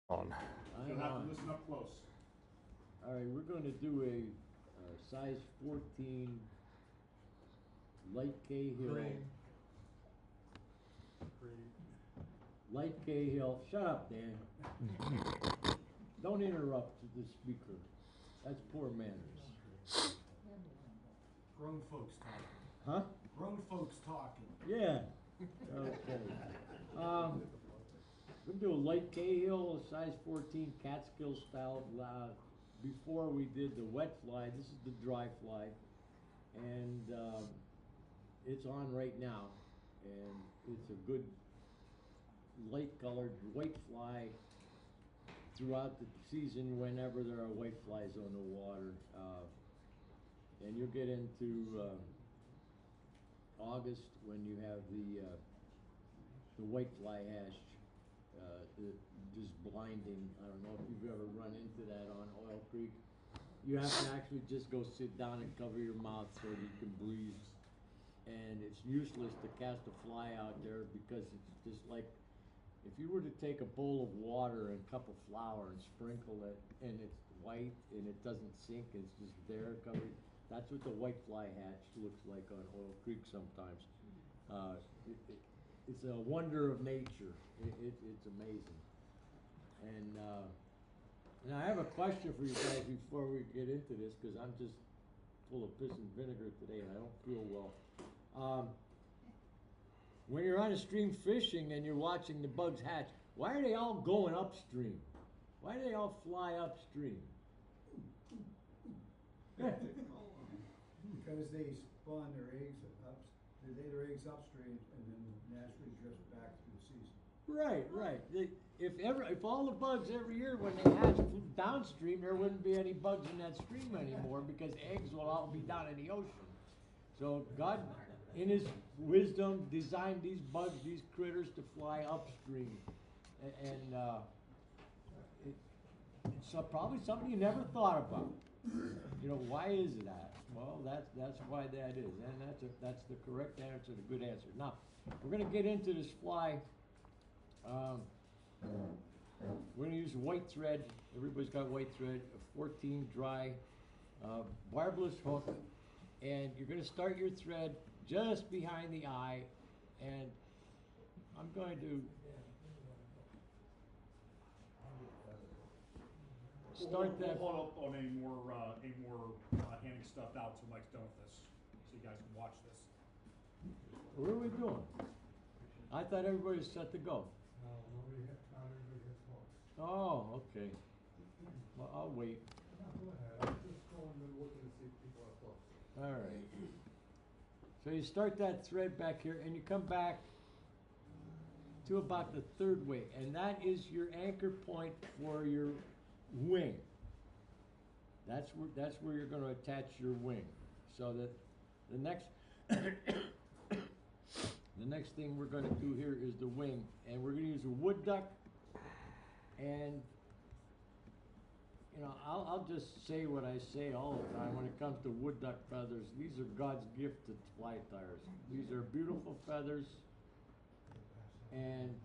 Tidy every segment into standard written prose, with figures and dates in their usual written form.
On. You'll have to listen up close. All right, we're going to do a size 14 light Cahill. Green. Light Cahill. Shut up, Dan. Don't interrupt the speaker. That's poor manners. Grown folks talking. Huh? Grown folks talking. Yeah. Okay. We're gonna do a light Cahill, a size 14 Catskill style. Before we did the wet fly, this is the dry fly, and it's on right now, and it's a good light colored white fly throughout the season whenever there are white flies on the water. And you'll get into August when you have the white fly hash, just blinding. I don't know if you've ever run into that on Oil Creek. You have to actually just go sit down and cover your mouth so that you can breathe. And it's useless to cast a fly out there because it's just like if you were to take a bowl of water and a cup of flour and sprinkle it, and it's white and it doesn't sink, it's just there covered. That's what the white fly hatch looks like on Oil Creek sometimes. It's a wonder of nature. It's amazing. And now I have a question for you guys before we get into this, because I'm just full of piss and vinegar today and I don't feel well. When you're on a stream fishing and you're watching the bugs hatch, why are they all going upstream? Why do they all fly upstream? Because they spawn their eggs they lay their eggs upstream and then naturally drift back through the season. Right, right. If all the bugs every year when they hatch downstream, there wouldn't be any bugs in that stream anymore because eggs will all be down in the ocean. So God, in His wisdom, designed these bugs, these critters, to fly upstream, and it's probably something you never thought about. You know, why is that? Well, that's why that is, and that's the correct answer, the good answer. Now, we're going to get into this fly. We're going to use white thread. Everybody's got white thread, a 14 dry, barbless hook, and you're going to start your thread just behind the eye, and I'm going to start that. We'll hold up on a more handing stuff out so Mike's done with this, so you guys can watch this. What are we doing? I thought everybody was set to go. No, nobody has talks. Oh, okay. Well, I'll wait. No, go ahead. I'm just going and looking to see if people are close. All right. So you start that thread back here, and you come back to about the third wing, and that is your anchor point for your wing. That's where you're going to attach your wing. So that the next the next thing we're going to do here is the wing, and we're going to use a wood duck. And you know, I'll just say what I say all the time when it comes to wood duck feathers. These are God's gift to fly tyers. These are beautiful feathers, and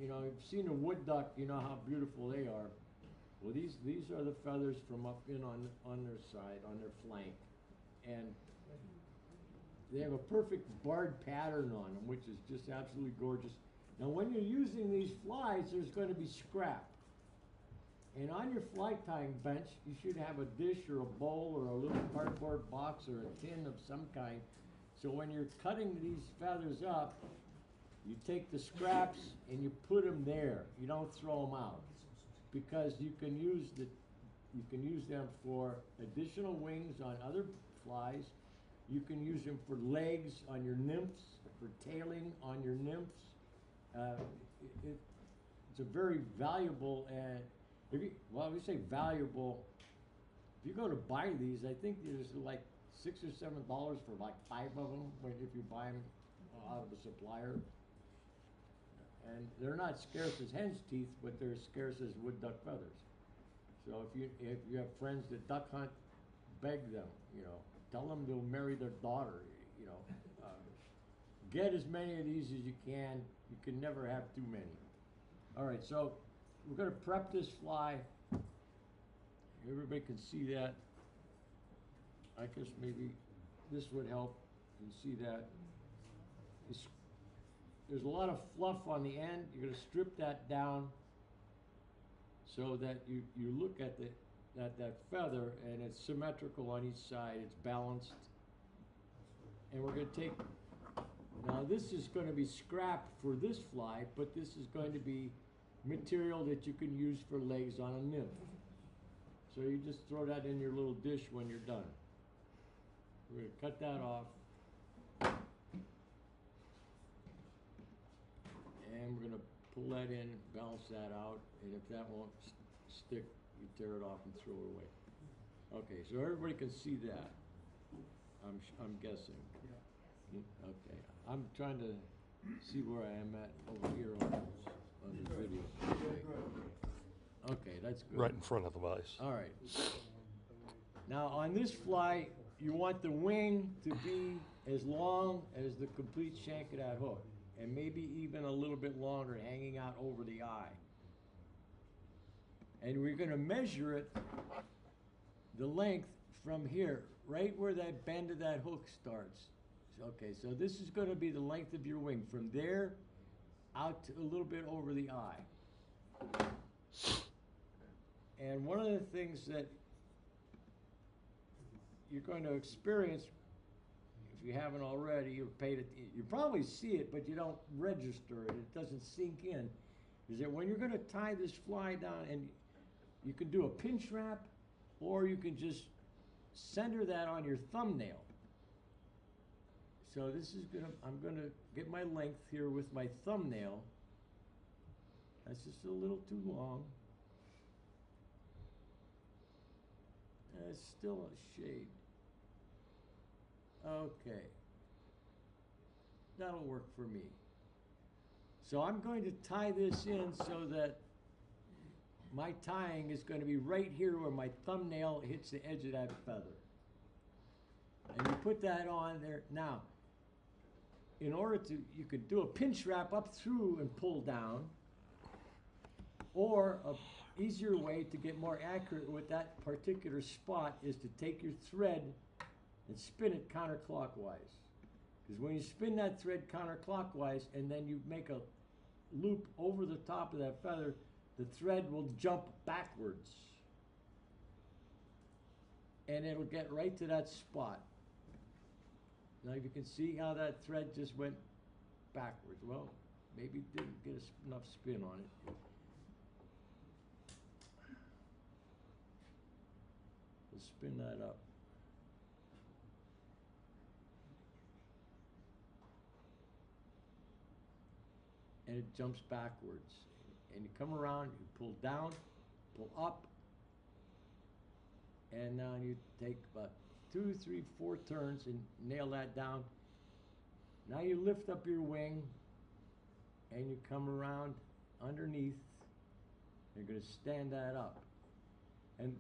you know, you've seen a wood duck. You know how beautiful they are. Well, these are the feathers from up in on their side, on their flank, and they have a perfect barred pattern on them, which is just absolutely gorgeous. Now, when you're using these flies, there's going to be scrap. And on your fly tying bench, you should have a dish or a bowl or a little cardboard box or a tin of some kind. So when you're cutting these feathers up, you take the scraps and you put them there. You don't throw them out, because you can use them for additional wings on other flies. You can use them for legs on your nymphs, for tailing on your nymphs. It's a very valuable, and well, we say valuable. If you go to buy these, I think there's like $6 or $7 for like 5 of them if you buy them out of a supplier. And they're not scarce as hen's teeth, but they're scarce as wood duck feathers. So if you have friends that duck hunt, beg them, you know, tell them they'll marry their daughter, you know. get as many of these as you can. You can never have too many. All right, so we're gonna prep this fly. Everybody can see that. I guess maybe this would help. You can see that. There's a lot of fluff on the end. You're gonna strip that down so that you look at that feather and it's symmetrical on each side. It's balanced. And we're gonna take, now this is gonna be scrap for this fly, but this is going to be material that you can use for legs on a nymph. So you just throw that in your little dish when you're done. We're gonna cut that off. And we're gonna pull that in, balance that out, and if that won't stick, you tear it off and throw it away. Okay, so everybody can see that. I'm guessing. Yeah. Okay, I'm trying to see where I am at over here on the video. Okay, that's good. Right in front of the vise. All right. Now on this fly, you want the wing to be as long as the complete shank of that hook, and maybe even a little bit longer, hanging out over the eye. And we're gonna measure it, the length from here, right where that bend of that hook starts. Okay, so this is gonna be the length of your wing, from there out to a little bit over the eye. And one of the things that you're going to experience, if you haven't already, you probably see it, but you don't register it, it doesn't sink in, is that when you're going to tie this fly down, and you can do a pinch wrap, or you can just center that on your thumbnail. So this is I'm gonna get my length here with my thumbnail. That's just a little too long. It's still a shade. Okay. That'll work for me. So I'm going to tie this in so that my tying is going to be right here where my thumbnail hits the edge of that feather. And you put that on there. Now, in order to, you could do a pinch wrap up through and pull down, or a easier way to get more accurate with that particular spot is to take your thread and spin it counterclockwise. Because when you spin that thread counterclockwise and then you make a loop over the top of that feather, the thread will jump backwards. And it'll get right to that spot. Now you can see how that thread just went backwards. Well, maybe it didn't get enough spin on it. Let's spin that up. And it jumps backwards. And you come around, you pull down, pull up, and now you take about 2, 3, 4 turns and nail that down. Now you lift up your wing and you come around underneath. You're going to stand that up. And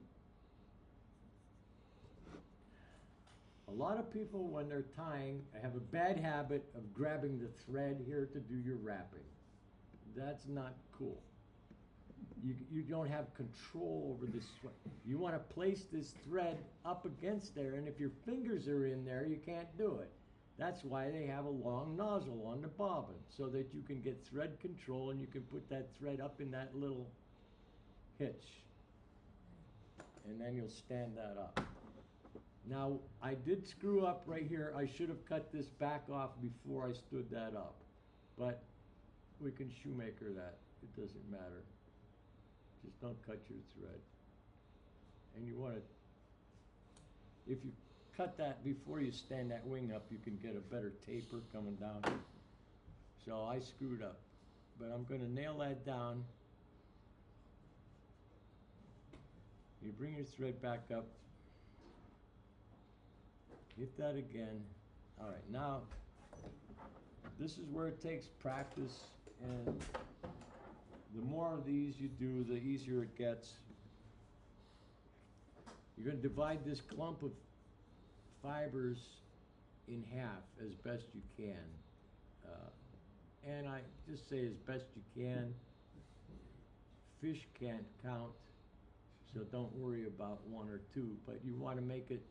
a lot of people, when they're tying, have a bad habit of grabbing the thread here to do your wrapping. That's not cool. You don't have control over this thread. You want to place this thread up against there, and if your fingers are in there, you can't do it. That's why they have a long nozzle on the bobbin, so that you can get thread control and you can put that thread up in that little hitch. And then you'll stand that up. Now, I did screw up right here. I should have cut this back off before I stood that up. But we can shoemaker that. It doesn't matter. Just don't cut your thread. And you want to, if you cut that before you stand that wing up, you can get a better taper coming down. So I screwed up. But I'm going to nail that down. You bring your thread back up. Hit that again. All right, now, this is where it takes practice, and the more of these you do, the easier it gets. You're going to divide this clump of fibers in half as best you can. And I just say as best you can. Fish can't count, so don't worry about one or two, but you want to make it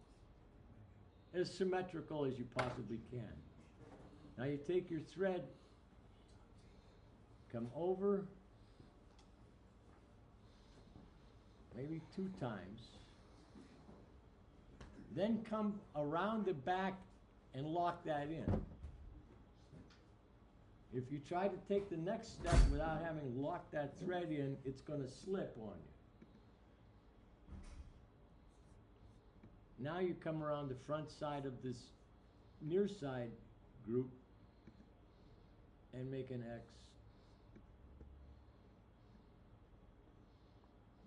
as symmetrical as you possibly can. Now you take your thread, come over, maybe 2 times, then come around the back and lock that in. If you try to take the next step without having locked that thread in, it's going to slip on you. Now you come around the front side of this near side group and make an X.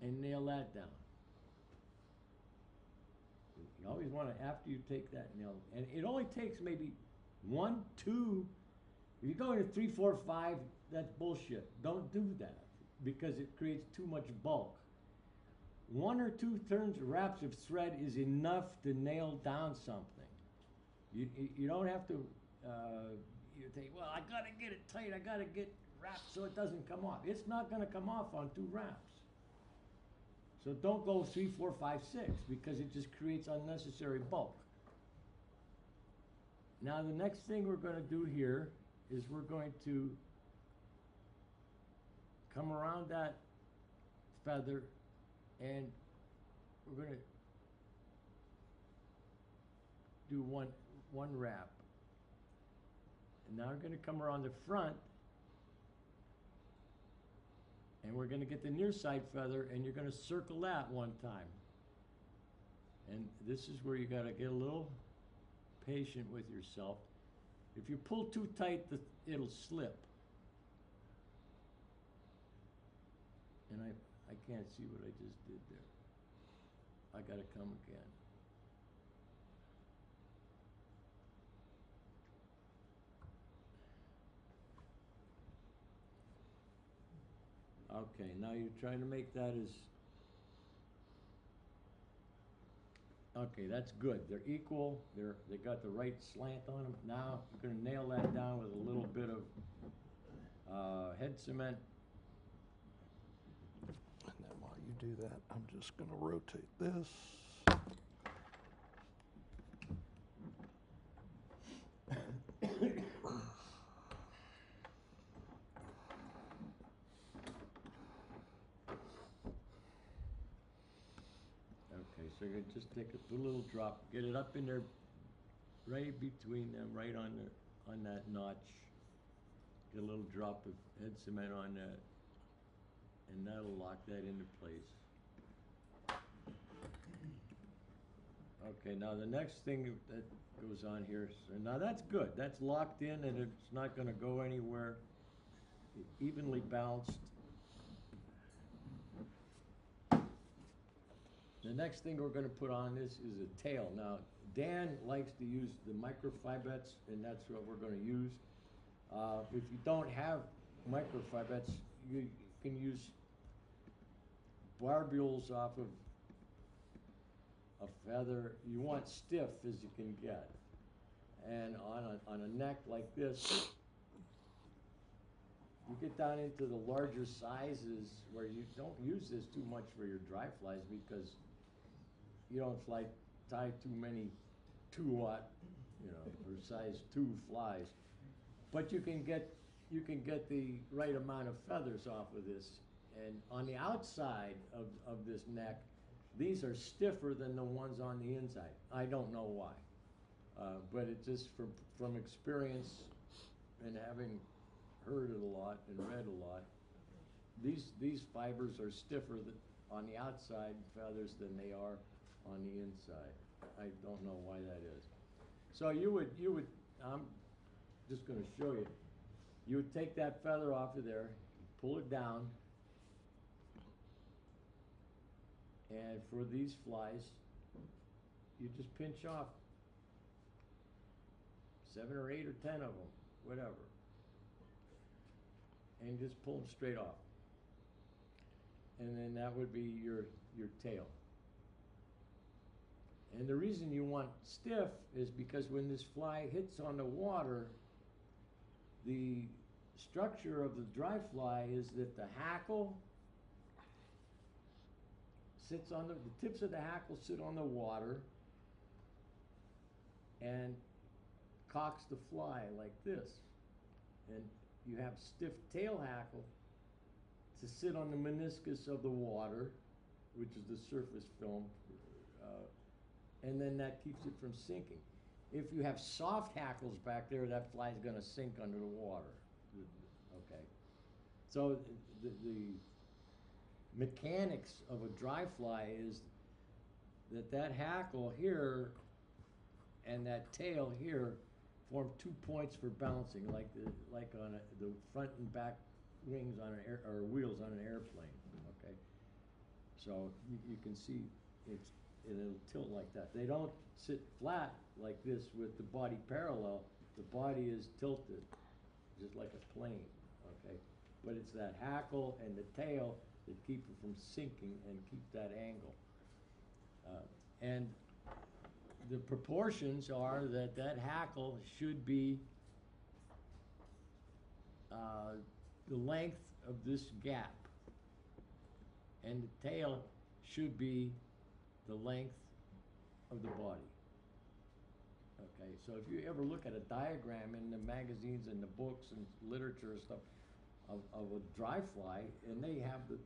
And nail that down. You always want to, after you take that nail, and it only takes maybe 1, 2, if you go into 3, 4, 5, that's bullshit. Don't do that because it creates too much bulk. 1 or 2 turns or wraps of thread is enough to nail down something. You don't have to, you think, well, I gotta get it tight, I gotta get wrapped so it doesn't come off. It's not gonna come off on 2 wraps. So don't go 3, 4, 5, 6 because it just creates unnecessary bulk. Now the next thing we're gonna do here is we're going to come around that feather and we're going to do one wrap. And now we're going to come around the front and we're going to get the near side feather and you're going to circle that 1 time. And this is where you got to get a little patient with yourself. If you pull too tight, it'll slip. And I can't see what I just did there. I gotta come again. Okay, now you're trying to make that as... Okay, that's good. They're equal. They got the right slant on them. Now you're going to nail that down with a little bit of head cement. And then while you do that, I'm just going to rotate this. So you're gonna just take a little drop, get it up in there, right between them, right on that notch. Get a little drop of head cement on that, and that'll lock that into place. Okay, now the next thing that goes on here, so now that's good. That's locked in and it's not gonna go anywhere. Evenly balanced. The next thing we're going to put on this is a tail. Now, Dan likes to use the microfibettes, and that's what we're going to use. If you don't have microfibettes, you can use barbules off of a feather. You want stiff as you can get. And on a neck like this, you get down into the larger sizes where you don't use this too much for your dry flies because you don't tie too many 2-watt, or size 2 flies. But you can get the right amount of feathers off of this. And on the outside of this neck, these are stiffer than the ones on the inside. I don't know why, but it just from experience and having heard it a lot and read a lot, these fibers are stiffer on the outside feathers than they are on the inside. I don't know why that is. So you would, I'm just going to show you. You would take that feather off of there, pull it down, and for these flies, you just pinch off 7 or 8 or 10 of them, whatever, and just pull them straight off. And then that would be your tail. And the reason you want stiff is because when this fly hits on the water, the structure of the dry fly is that the hackle sits on the tips of the hackle sit on the water and cocks the fly like this. And you have stiff tail hackle to sit on the meniscus of the water, which is the surface film, and then that keeps it from sinking. If you have soft hackles back there, that fly's gonna sink under the water. Okay. So the mechanics of a dry fly is that hackle here and that tail here form 2 points for bouncing, like on the front and back wings on an or wheels on an airplane. Okay, so you can see it'll tilt like that. They don't sit flat like this with the body parallel. The body is tilted, just like a plane. Okay, but it's that hackle and the tail that keep it from sinking and keep that angle. And the proportions are that hackle should be the length of this gap, and the tail should be the length of the body. Okay, so if you ever look at a diagram in the magazines and the books and literature and stuff of a dry fly, and they have the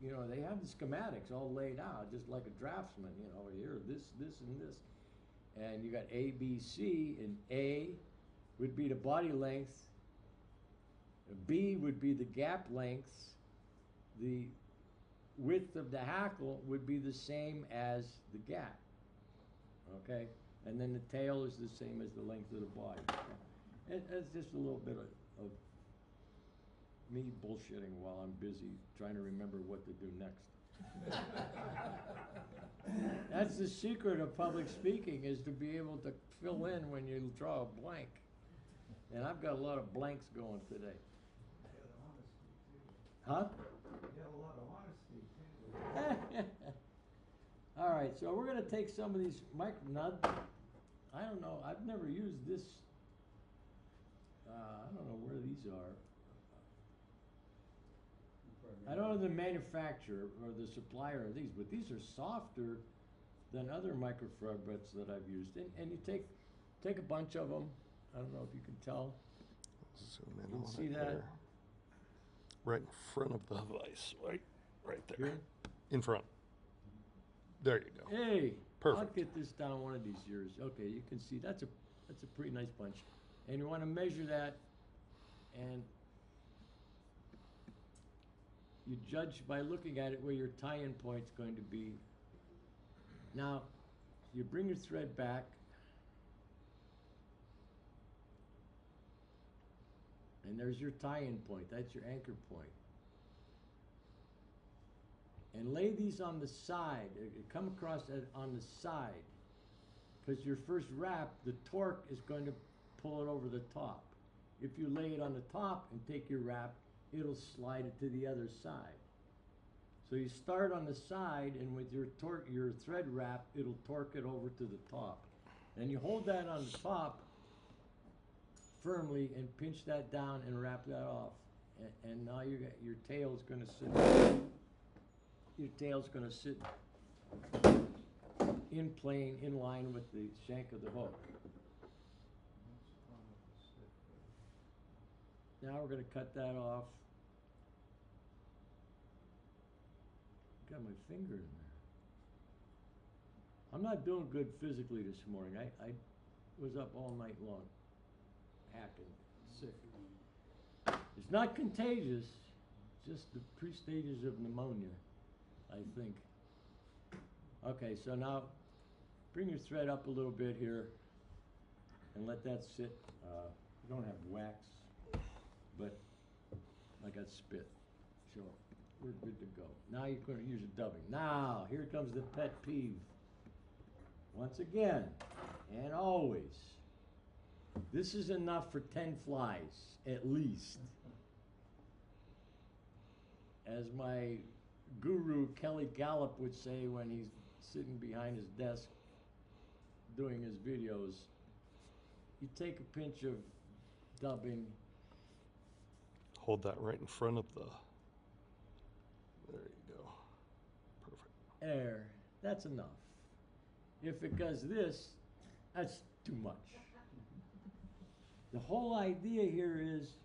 schematics all laid out, just like a draftsman, here, this, and this. And you got A, B, C, and A would be the body length, B would be the gap length, the width of the hackle would be the same as the gap, okay? And then the tail is the same as the length of the body. It's just a little bit of me bullshitting while I'm busy trying to remember what to do next. That's the secret of public speaking, is to be able to fill in when you draw a blank. And I've got a lot of blanks going today. Huh? You have a lot of honesty too. All right, so we're going to take some of these I don't know, I've never used this. I don't know where these are. I don't know the manufacturer or the supplier of these, but these are softer than other microfibrettes that I've used. And you take a bunch of them. I don't know if you can tell. Zoom in You on can see it that? there. Right in front of the vise, right there. Here? In front. There you go. Hey, I'll Perfect. get this down one of these years. Okay, you can see that's a pretty nice bunch. And you want to measure that, and you judge by looking at it where your tie-in point's going to be. Now, you bring your thread back, and there's your tie-in point. That's your anchor point. And lay these on the side. Come across it on the side, because your first wrap, the torque is going to pull it over the top. If you lay it on the top and take your wrap, it'll slide it to the other side. So you start on the side, and with your thread wrap, it'll torque it over to the top. Then you hold that on the top firmly and pinch that down and wrap that off. And now your tail's going to sit. Your tail's going to sit in plane, in line with the shank of the hook. Now we're going to cut that off. Got my finger in there. I'm not doing good physically this morning. I was up all night long, hacking, sick. It's not contagious, just the pre-stages of pneumonia, I think. Okay, so now bring your thread up a little bit here and let that sit. You don't have wax, but I got spit, so we're good to go. Now you're going to use a dubbing. Now, here comes the pet peeve. Once again, and always, this is enough for 10 flies, at least. As my guru Kelly Gallup would say when he's sitting behind his desk doing his videos, you take a pinch of dubbing Hold that right in front of the. There you go. Perfect. There, that's enough. If it does this, that's too much. The whole idea here is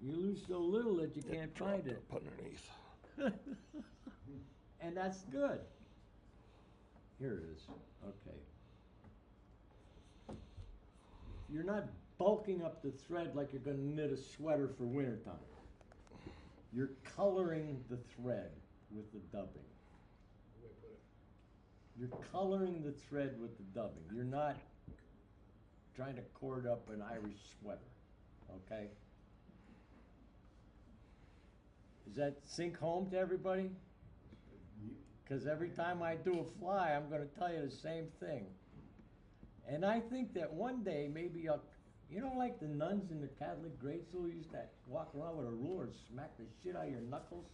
you lose so little that you can't find Dropped it. up underneath. And that's good. Here it is. Okay. You're not bulking up the thread like you're going to knit a sweater for wintertime. You're coloring the thread with the dubbing. You're coloring the thread with the dubbing. You're not trying to cord up an Irish sweater, okay? Does that sink home to everybody? Because every time I do a fly, I'm going to tell you the same thing. And I think that one day maybe I'll, you know, like the nuns in the Catholic grade school used to walk around with a ruler and smack the shit out of your knuckles?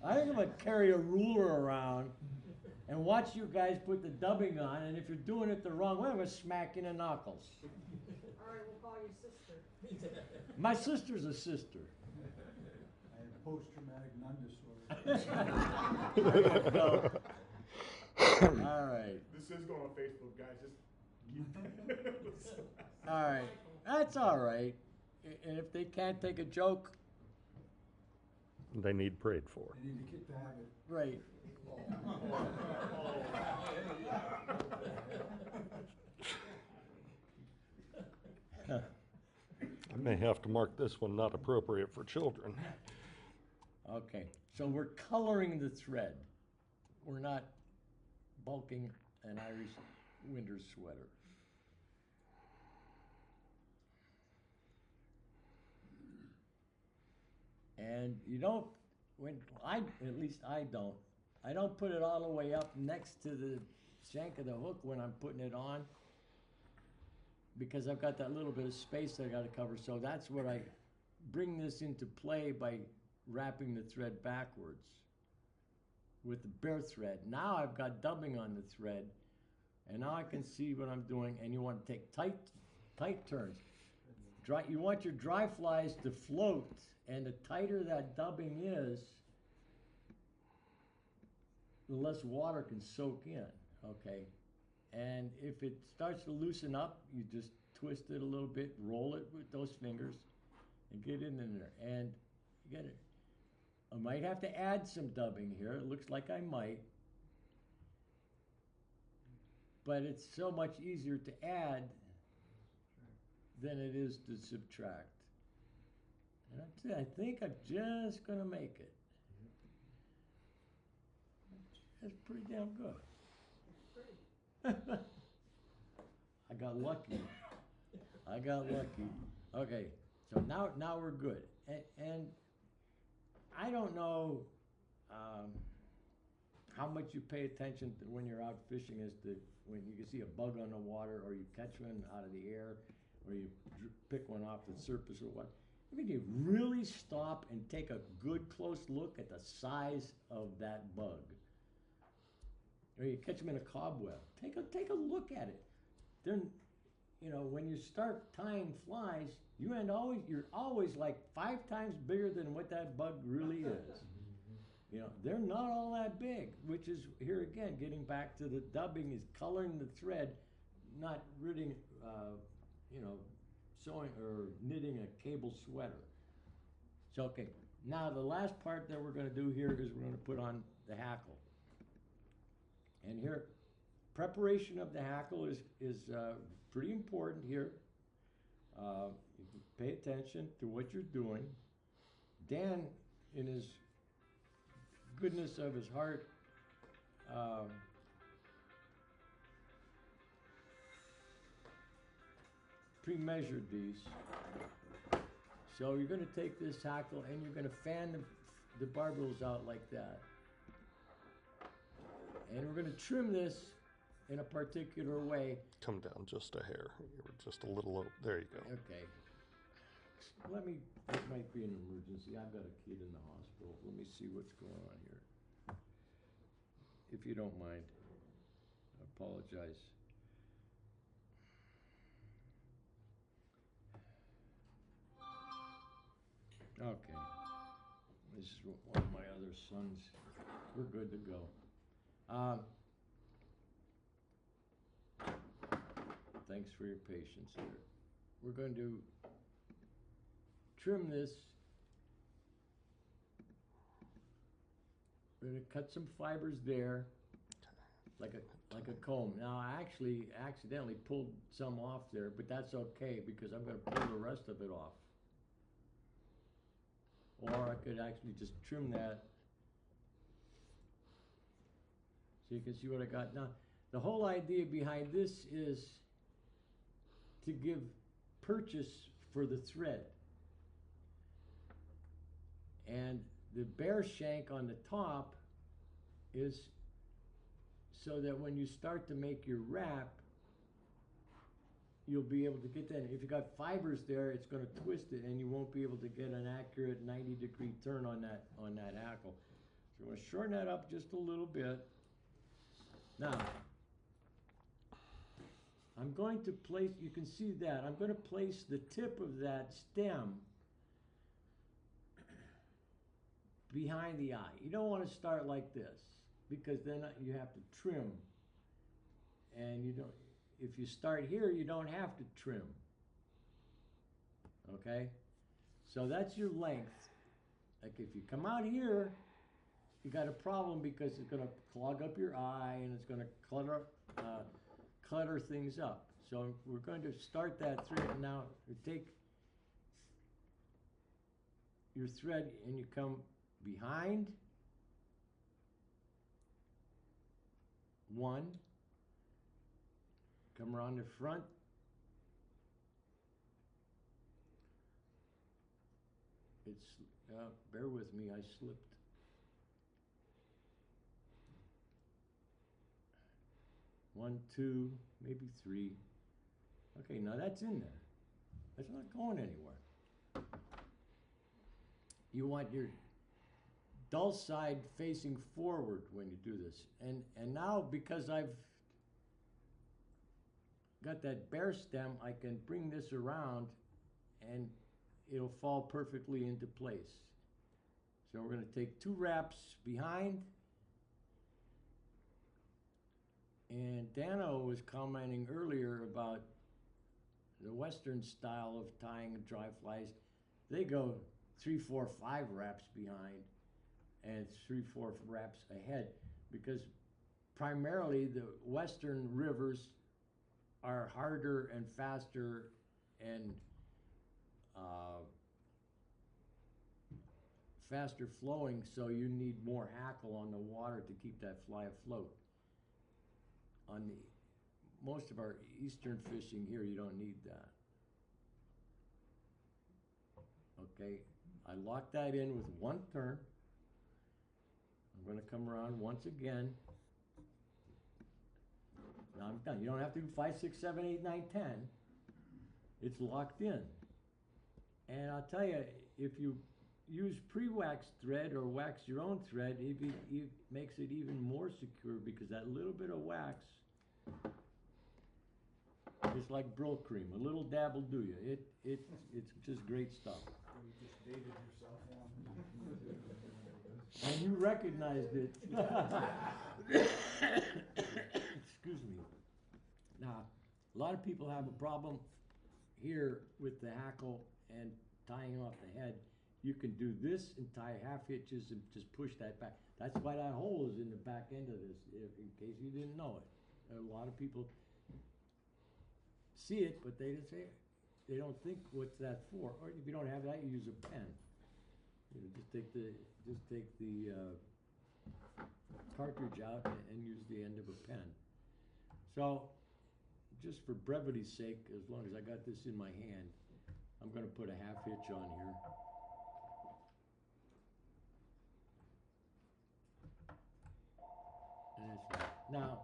I think I'm going to carry a ruler around and watch you guys put the dubbing on, and if you're doing it the wrong way, I'm going to smack you in the knuckles. All right, we'll call you sister. My sister's a sister. I have post-traumatic nun disorder. There you go. All right. This is going on Facebook, guys. Just keep. All right. That's all right. And if they can't take a joke, They need prayed for. They need to kick the habit. right. I may have to mark this one not appropriate for children. Okay. So we're coloring the thread. We're not bulking an Irish winter sweater. And you don't, at least I don't put it all the way up next to the shank of the hook when I'm putting it on, because I've got that little bit of space that I got to cover. So that's where I bring this into play by wrapping the thread backwards with the bare thread. Now I've got dubbing on the thread, and now I can see what I'm doing. And you want to take tight turns. You want your dry flies to float, and the tighter that dubbing is, the less water can soak in, okay? And if it starts to loosen up, you just twist it a little bit, roll it with those fingers, and get it in there. And you get it. I might have to add some dubbing here. It looks like I might. But it's so much easier to add than it is to subtract. And I think I'm just gonna make it. That's pretty damn good. I got lucky. Okay, so now we're good. And I don't know how much you pay attention to when you're out fishing as to when you can see a bug on the water, or you catch one out of the air, or you pick one off the surface or what. I mean, you really stop and take a good close look at the size of that bug. Or you catch them in a cobweb. Take a look at it. Then, you know, when you start tying flies, you're always like 5 times bigger than what that bug really is. You know, they're not all that big, which is, here again, getting back to the dubbing is coloring the thread, not ridding, sewing or knitting a cable sweater. So, okay, now the last part that we're gonna do here is we're gonna put on the hackle. And here, preparation of the hackle is pretty important here. You can pay attention to what you're doing. Dan, in his goodness of his heart, pre-measured these. So you're going to take this hackle and you're going to fan the barbels out like that. And we're going to trim this in a particular way. Come down just a hair. You were just a little, there you go. Okay. It might be an emergency. I've got a kid in the hospital. Let me see what's going on here. If you don't mind, I apologize. Okay. This is one of my other sons. We're good to go. Thanks for your patience here. We're going to trim this. We're going to cut some fibers there, like a comb. Now, I actually accidentally pulled some off there, but that's okay because I'm going to pull the rest of it off. Or I could actually just trim that so you can see what I got. Now, the whole idea behind this is to give purchase for the thread. And the bear shank on the top is so that when you start to make your wrap, you'll be able to get that. If you got fibers there, it's going to twist it, and you won't be able to get an accurate 90-degree turn on that hackle. So I'm going to shorten that up just a little bit. Now, I'm going to place. You can see that I'm going to place the tip of that stem behind the eye. You don't want to start like this because then you have to trim, and you don't. If you start here, you don't have to trim. Okay? So that's your length. Like if you come out here, you got a problem because it's going to clog up your eye and it's going to clutter things up. So we're going to start that thread. Now you take your thread and you come behind one. Come around the front. It's, bear with me, I slipped. One, two, maybe three. Okay, now that's in there. That's not going anywhere. You want your dull side facing forward when you do this. And now because I've got that bear stem, I can bring this around and it'll fall perfectly into place. So we're going to take 2 wraps behind. And Dano was commenting earlier about the Western style of tying dry flies. They go 3, 4, 5 wraps behind and 3, 4 wraps ahead because primarily the Western rivers are harder and faster and faster flowing, so you need more hackle on the water to keep that fly afloat. On the most of our eastern fishing here, you don't need that. Okay, I lock that in with 1 turn. I'm going to come around once again. Now I'm done. You don't have to do 5, 6, 7, 8, 9, 10. It's locked in. And I'll tell you, if you use pre-waxed thread or wax your own thread, it makes it even more secure because that little bit of wax is like brill cream. A little dab will do you. It's just great stuff. You just dated yourself on. And you recognized it. Excuse me. Now, a lot of people have a problem here with the hackle and tying off the head. You can do this and tie half hitches and just push that back. That's why that hole is in the back end of this, in case you didn't know it. A lot of people see it, but they don't think what's that for. Or if you don't have that, you use a pen. You know, just take the cartridge out and use the end of a pen. So, just for brevity's sake, as long as I got this in my hand, I'm going to put a half hitch on here. And that's right. Now,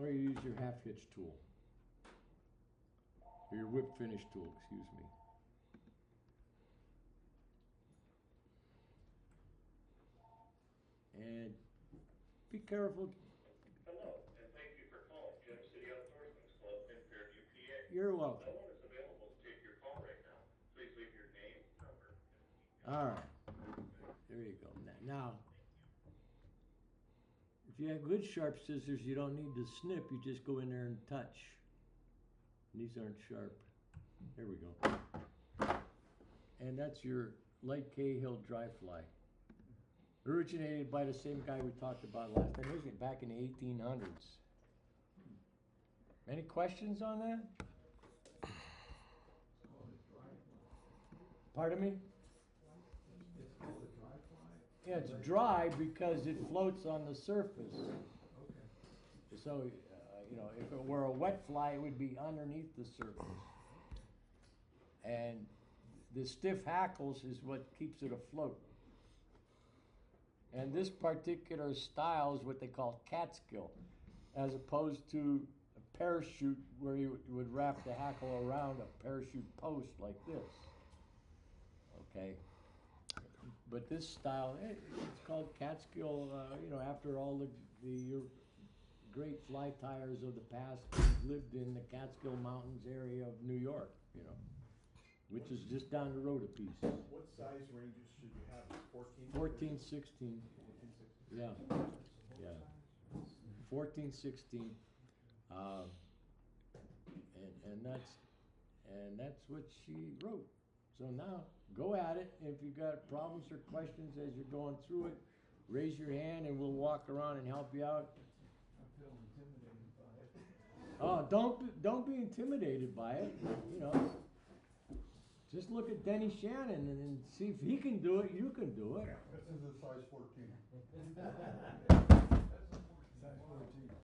or you use your half hitch tool, or your whip finish tool, excuse me. And be careful. Hello, and thank you for calling Gem City Outdoorsman's Club in Fairview, PA. You're welcome. No one is available to take your call right now. Please leave your name, number, and All right, there you go. Now, if you have good sharp scissors, you don't need to snip. You just go in there and touch. These aren't sharp. There we go. And that's your light Cahill Dry Fly. Originated by the same guy we talked about last time. This is back in the 1800s. Any questions on that? Pardon me? It's called a dry fly? Yeah, it's dry because it floats on the surface. Okay. So, you know, if it were a wet fly, it would be underneath the surface. And the stiff hackles is what keeps it afloat. And this particular style is what they call catskill, as opposed to a parachute where you would wrap the hackle around a parachute post like this. Okay. But this style, it's called catskill, you know, after all the great fly tyers of the past lived in the Catskill Mountains area of New York, you know, which is just down the road a piece. What size ranges should you have? 14? 14, 16. 14, 16. Yeah, yeah. 14, 16. And that's what she wrote. So now, go at it. If you've got problems or questions as you're going through it, raise your hand and we'll walk around and help you out. I feel intimidated by it. Oh, don't be intimidated by it. You know, just look at Denny Shannon and see if he can do it. You can do it. This is a size 14.